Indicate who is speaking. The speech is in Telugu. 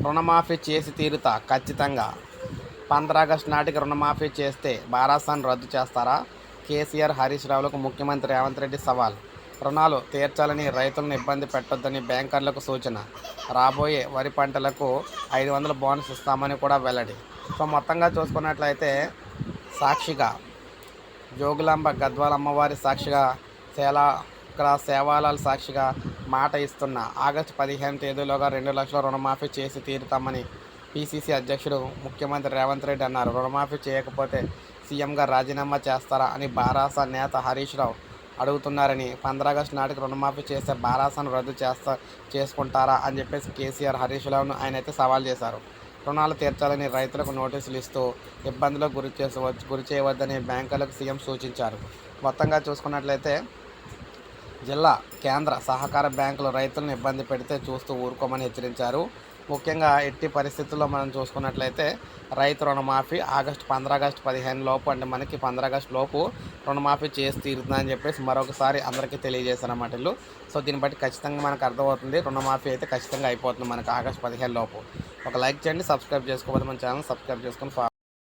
Speaker 1: రుణమాఫీ చేసి తీరుతా ఖచ్చితంగా. 15 ఆగస్టు నాటికి రుణమాఫీ చేస్తే బారాసాన్ని రద్దు చేస్తారా? కేసీఆర్, హరీష్ రావులకు ముఖ్యమంత్రి రేవంత్ రెడ్డి సవాల్. రుణాలు తీర్చాలని, రైతులను ఇబ్బంది పెట్టొద్దని బ్యాంకర్లకు సూచన. రాబోయే వరి పంటలకు 500 బోనస్ ఇస్తామని కూడా వెల్లడి. సో మొత్తంగా చూసుకున్నట్లయితే సాక్షిగా జోగులాంబ గద్వాల అమ్మవారి సాక్షిగా, ఇక్కడ సేవాలాల్ సాక్షిగా మాట ఇస్తున్న ఆగస్టు 15 తేదీలోగా 2 లక్షల రుణమాఫీ చేసి తీరుతామని పిసిసి అధ్యక్షుడు ముఖ్యమంత్రి రేవంత్ రెడ్డి అన్నారు. రుణమాఫీ చేయకపోతే సీఎంగా రాజీనామా చేస్తారా అని బారాస నేత హరీష్ రావు అడుగుతున్నారని, 15 ఆగస్టు నాటికి రుణమాఫీ చేస్తే బారాసాను రద్దు చేసుకుంటారా అని చెప్పేసి కేసీఆర్ హరీష్ రావును ఆయన అయితే సవాల్ చేశారు. రుణాలు తీర్చాలని రైతులకు నోటీసులు ఇస్తూ ఇబ్బందులకు గురి చేయవద్దని బ్యాంకర్లకు సీఎం సూచించారు. మొత్తంగా చూసుకున్నట్లయితే జిల్లా కేంద్ర సహకార బ్యాంకులు రైతులను ఇబ్బంది పెడితే చూస్తూ ఊరుకోమని హెచ్చరించారు. ముఖ్యంగా ఎట్టి పరిస్థితుల్లో మనం చూసుకున్నట్లయితే రైతు రుణమాఫీ 15 ఆగస్టు 15 లోపు, అంటే మనకి 15 ఆగస్టు లోపు రుణమాఫీ చేసి తీరుతుందని చెప్పేసి మరొకసారి అందరికీ తెలియజేశారన్నమాట వీళ్ళు. సో దీన్ని బట్టి ఖచ్చితంగా మనకు అర్థమవుతుంది, రుణమాఫీ అయితే ఖచ్చితంగా అయిపోతుంది మనకు ఆగస్టు 15 లోపు. ఒక లైక్ చేయండి, సబ్స్క్రైబ్ చేసుకోకపోతే మన ఛానల్ సబ్స్క్రైబ్ చేసుకొని